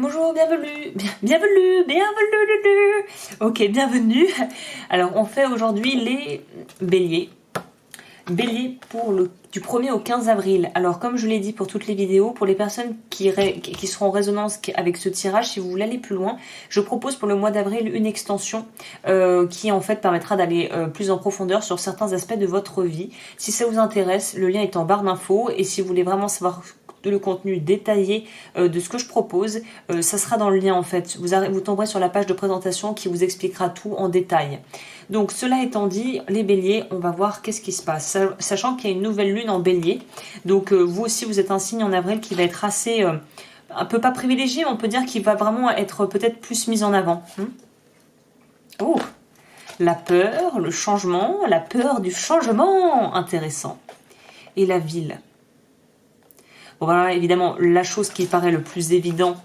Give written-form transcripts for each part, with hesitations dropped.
Bonjour, bienvenue, bienvenue. Ok, bienvenue. Alors, on fait aujourd'hui les béliers. Bélier pour du 1er au 15 avril. Alors, comme je l'ai dit pour toutes les vidéos, pour les personnes qui seront en résonance avec ce tirage, si vous voulez aller plus loin, je propose pour le mois d'avril une extension qui en fait permettra d'aller plus en profondeur sur certains aspects de votre vie. Si ça vous intéresse, le lien est en barre d'infos, et si vous voulez vraiment savoir le contenu détaillé de ce que je propose, ça sera dans le lien en fait. Vous tomberez sur la page de présentation qui vous expliquera tout en détail. Donc cela étant dit, les béliers, on va voir qu'est-ce qui se passe. Sachant qu'il y a une nouvelle lune en bélier, donc vous aussi vous êtes un signe en avril qui va être assez, un peu pas privilégié, mais on peut dire qu'il va vraiment être peut-être plus mis en avant. Oh, la peur, le changement, la peur du changement, intéressant. Et la ville. Bon, voilà, évidemment, la chose qui paraît le plus évident,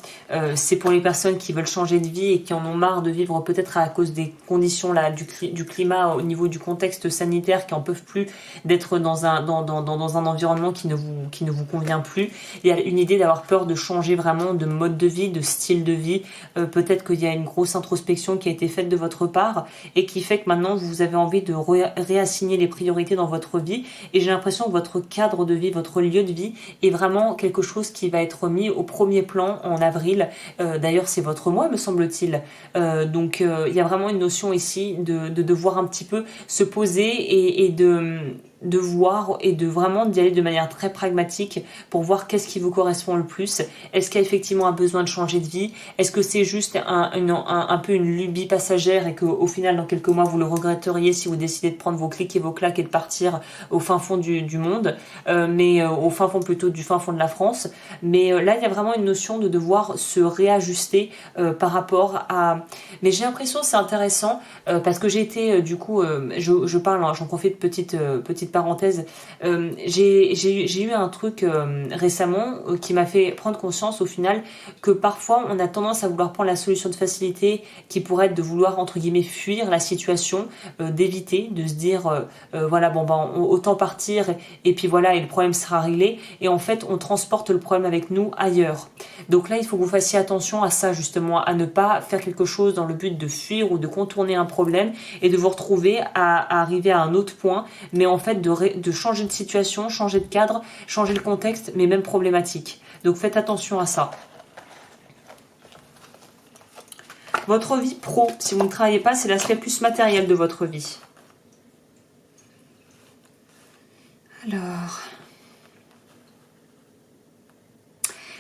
c'est pour les personnes qui veulent changer de vie et qui en ont marre de vivre peut-être à cause des conditions là, du climat au niveau du contexte sanitaire, qui en peuvent plus d'être dans un environnement qui ne vous convient plus. Il y a une idée d'avoir peur de changer vraiment de mode de vie, de style de vie. Peut-être qu'il y a une grosse introspection qui a été faite de votre part et qui fait que maintenant vous avez envie de réassigner les priorités dans votre vie. Et j'ai l'impression que votre cadre de vie, votre lieu de vie est vraiment quelque chose qui va être mis au premier plan en avril. D'ailleurs, c'est votre mois, me semble-t-il. Donc, il y a vraiment une notion ici de devoir un petit peu se poser et de voir et de vraiment d'y aller de manière très pragmatique pour voir qu'est-ce qui vous correspond le plus. Est-ce qu'il y a effectivement un besoin de changer de vie? Est-ce que c'est juste un peu une lubie passagère et qu'au final, dans quelques mois, vous le regretteriez si vous décidez de prendre vos clics et vos claques et de partir au fin fond du monde, mais au fin fond plutôt du fin fond de la France. Mais là, il y a vraiment une notion de devoir se réajuster par rapport à... Mais j'ai l'impression, c'est intéressant, parce que j'ai été, du coup, je parle, hein, j'en profite, petite parenthèse, j'ai eu un truc récemment qui m'a fait prendre conscience au final que parfois on a tendance à vouloir prendre la solution de facilité qui pourrait être de vouloir entre guillemets fuir la situation, d'éviter, de se dire voilà bon ben autant partir et puis voilà et le problème sera réglé, et en fait on transporte le problème avec nous ailleurs. Donc là il faut que vous fassiez attention à ça justement, à ne pas faire quelque chose dans le but de fuir ou de contourner un problème et de vous retrouver à arriver à un autre point, mais en fait de changer de situation, changer de cadre, changer le contexte, mais même problématique. Donc faites attention à ça. Votre vie pro, si vous ne travaillez pas, c'est l'aspect plus matériel de votre vie. Alors...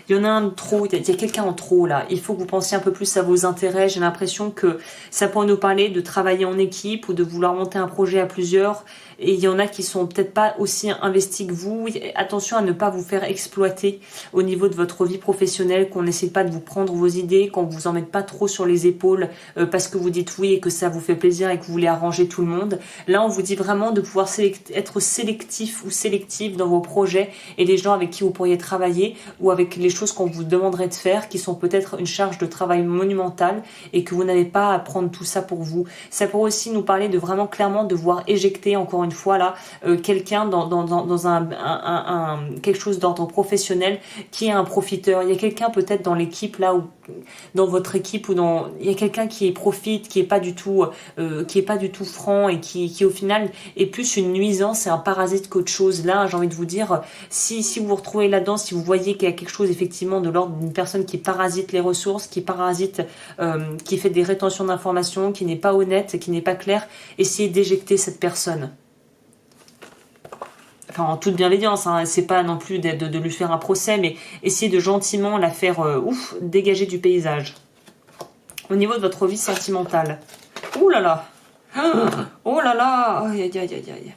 il y en a un de trop, il y a quelqu'un en trop là. Il faut que vous pensiez un peu plus à vos intérêts. J'ai l'impression que ça pourrait nous parler de travailler en équipe ou de vouloir monter un projet à plusieurs. Et il y en a qui sont peut-être pas aussi investis que vous. Attention à ne pas vous faire exploiter au niveau de votre vie professionnelle, qu'on n'essaie pas de vous prendre vos idées, qu'on vous en mette pas trop sur les épaules parce que vous dites oui et que ça vous fait plaisir et que vous voulez arranger tout le monde. Là, on vous dit vraiment de pouvoir être sélectif ou sélective dans vos projets et les gens avec qui vous pourriez travailler ou avec les choses qu'on vous demanderait de faire qui sont peut-être une charge de travail monumentale et que vous n'avez pas à prendre tout ça pour vous. Ça pourrait aussi nous parler de vraiment clairement devoir éjecter encore une fois là quelqu'un dans quelque chose d'ordre professionnel qui est un profiteur. Il y a quelqu'un peut-être dans l'équipe là ou dans votre équipe il y a quelqu'un qui profite, qui est pas du tout franc et qui au final est plus une nuisance et un parasite qu'autre chose. Là, j'ai envie de vous dire, si vous vous retrouvez là-dedans, si vous voyez qu'il y a quelque chose effectivement de l'ordre d'une personne qui parasite les ressources, qui parasite, qui fait des rétentions d'informations, qui n'est pas honnête, qui n'est pas claire, essayez d'éjecter cette personne. Enfin, en toute bienveillance, hein, c'est pas non plus de lui faire un procès, mais essayez de gentiment la faire dégager du paysage. Au niveau de votre vie sentimentale. Ouh là là. Oh là là. Aïe aïe aïe aïe aïe.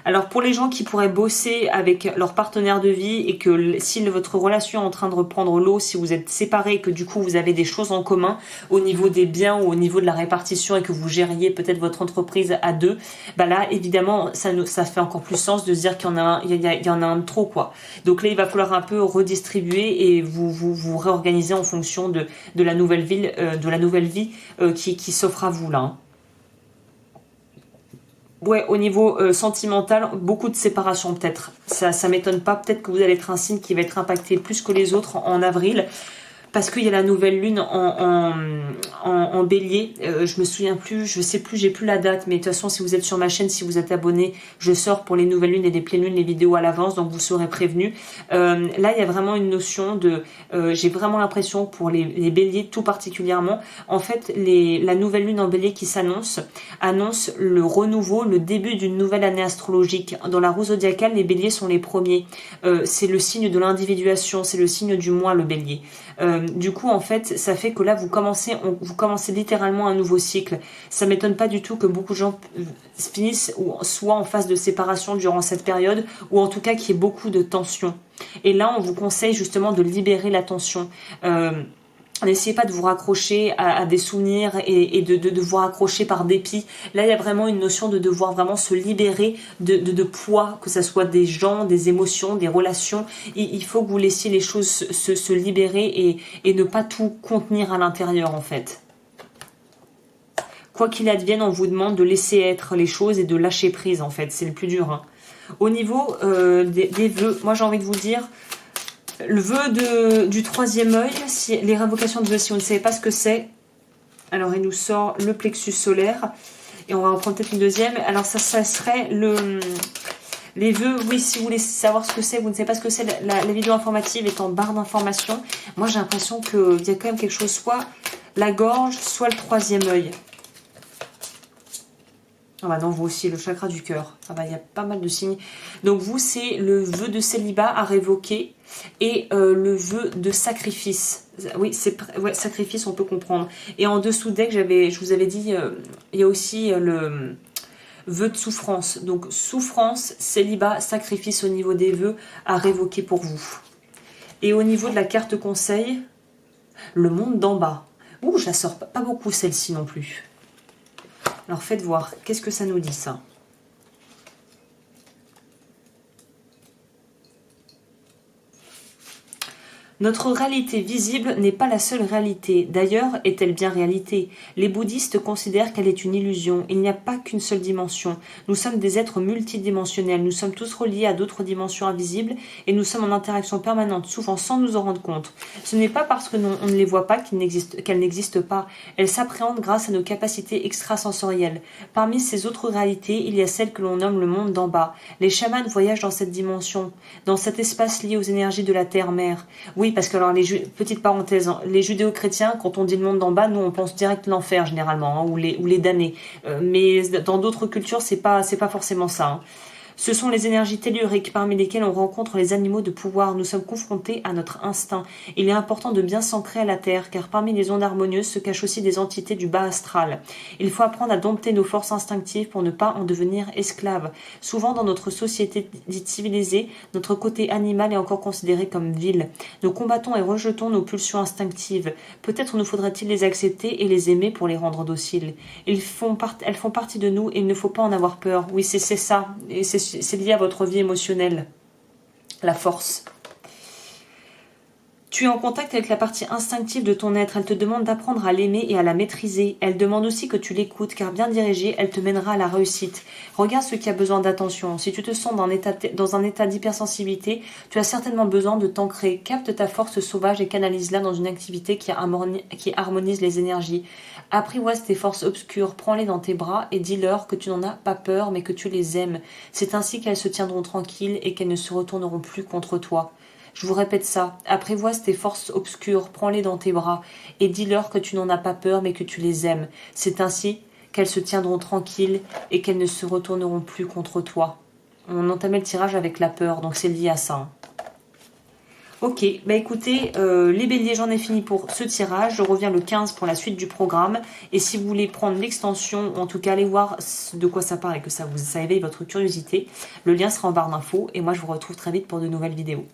Alors pour les gens qui pourraient bosser avec leur partenaire de vie et que si votre relation est en train de reprendre l'eau, si vous êtes séparés, que du coup vous avez des choses en commun au niveau des biens ou au niveau de la répartition et que vous gériez peut-être votre entreprise à deux, bah là évidemment ça fait encore plus sens de se dire qu'il y en a un de trop quoi. Donc là il va falloir un peu redistribuer et vous réorganiser en fonction de la nouvelle vie qui s'offre à vous là. ouais, au niveau sentimental, beaucoup de séparation peut-être. Ça m'étonne pas, peut-être que vous allez être un signe qui va être impacté plus que les autres en avril. Parce qu'il y a la nouvelle lune en bélier, je me souviens plus, je sais plus, j'ai plus la date, mais de toute façon si vous êtes sur ma chaîne, si vous êtes abonné, je sors pour les nouvelles lunes et les pleines lunes les vidéos à l'avance, donc vous serez prévenus. Là il y a vraiment une notion de, j'ai vraiment l'impression pour les béliers tout particulièrement, en fait la nouvelle lune en bélier qui s'annonce, annonce le renouveau, le début d'une nouvelle année astrologique. Dans la roue zodiacale, les béliers sont les premiers, c'est le signe de l'individuation, c'est le signe du moi le bélier. Du coup en fait ça fait que là vous commencez littéralement un nouveau cycle. Ça m'étonne pas du tout que beaucoup de gens finissent ou soit en phase de séparation durant cette période, ou en tout cas qu'il y ait beaucoup de tension. Et là on vous conseille justement de libérer la tension. N'essayez pas de vous raccrocher à des souvenirs et de vous raccrocher par dépit. Là, il y a vraiment une notion de devoir vraiment se libérer de poids, que ce soit des gens, des émotions, des relations. Il faut que vous laissiez les choses se libérer et ne pas tout contenir à l'intérieur, en fait. Quoi qu'il advienne, on vous demande de laisser être les choses et de lâcher prise, en fait. C'est le plus dur. Hein. Au niveau des vœux, moi, j'ai envie de vous dire... Le vœu du troisième œil, les révocations de vœux, si vous ne savez pas ce que c'est, alors il nous sort le plexus solaire, et on va en prendre peut-être une deuxième. Alors ça serait les vœux, oui, si vous voulez savoir ce que c'est, vous ne savez pas ce que c'est, la vidéo informative est en barre d'informations. Moi j'ai l'impression qu'il y a quand même quelque chose, soit la gorge, soit le troisième œil. Ah bah non, vous aussi, le chakra du cœur. Ah bah il y a pas mal de signes. Donc vous, c'est le vœu de célibat à révoquer et le vœu de sacrifice. Oui, c'est ouais, sacrifice, on peut comprendre. Et en dessous deck, je vous avais dit, il y a aussi le vœu de souffrance. Donc souffrance, célibat, sacrifice au niveau des vœux à révoquer pour vous. Et au niveau de la carte conseil, le monde d'en bas. Ouh, je la sors pas beaucoup celle-ci non plus. Alors faites voir, qu'est-ce que ça nous dit ça? Notre réalité visible n'est pas la seule réalité. D'ailleurs, est-elle bien réalité? Les bouddhistes considèrent qu'elle est une illusion. Il n'y a pas qu'une seule dimension. Nous sommes des êtres multidimensionnels. Nous sommes tous reliés à d'autres dimensions invisibles et nous sommes en interaction permanente, souvent sans nous en rendre compte. Ce n'est pas parce que on ne les voit pas qu'elles n'existent pas. Elles s'appréhendent grâce à nos capacités extrasensorielles. Parmi ces autres réalités, il y a celle que l'on nomme le monde d'en bas. Les chamans voyagent dans cette dimension, dans cet espace lié aux énergies de la terre-mère. Oui, parce que alors petite parenthèse, hein, les judéo-chrétiens, quand on dit le monde d'en bas, nous on pense direct l'enfer généralement, hein, ou les damnés. Mais dans d'autres cultures, c'est pas forcément ça. Hein. Ce sont les énergies telluriques parmi lesquelles on rencontre les animaux de pouvoir. Nous sommes confrontés à notre instinct. Il est important de bien s'ancrer à la terre, car parmi les ondes harmonieuses se cachent aussi des entités du bas astral. Il faut apprendre à dompter nos forces instinctives pour ne pas en devenir esclaves. Souvent dans notre société dite civilisée, notre côté animal est encore considéré comme vil. Nous combattons et rejetons nos pulsions instinctives. Peut-être nous faudrait-il les accepter et les aimer pour les rendre dociles. Elles font partie de nous et il ne faut pas en avoir peur. Oui, c'est ça. Et c'est lié à votre vie émotionnelle, la force. Tu es en contact avec la partie instinctive de ton être. Elle te demande d'apprendre à l'aimer et à la maîtriser. Elle demande aussi que tu l'écoutes, car bien dirigée, elle te mènera à la réussite. Regarde ce qui a besoin d'attention. Si tu te sens dans un état d'hypersensibilité, tu as certainement besoin de t'ancrer. Capte ta force sauvage et canalise-la dans une activité qui harmonise les énergies. Apprivoise tes forces obscures, prends-les dans tes bras et dis-leur que tu n'en as pas peur, mais que tu les aimes. C'est ainsi qu'elles se tiendront tranquilles et qu'elles ne se retourneront plus contre toi. Je vous répète ça, apprivoise tes forces obscures, prends-les dans tes bras et dis-leur que tu n'en as pas peur, mais que tu les aimes. C'est ainsi qu'elles se tiendront tranquilles et qu'elles ne se retourneront plus contre toi. On entamait le tirage avec la peur, donc c'est lié à ça. Hein. Ok, bah écoutez, les béliers, j'en ai fini pour ce tirage. Je reviens le 15 pour la suite du programme. Et si vous voulez prendre l'extension, ou en tout cas aller voir de quoi ça parle et que ça éveille votre curiosité, le lien sera en barre d'infos. Et moi, je vous retrouve très vite pour de nouvelles vidéos.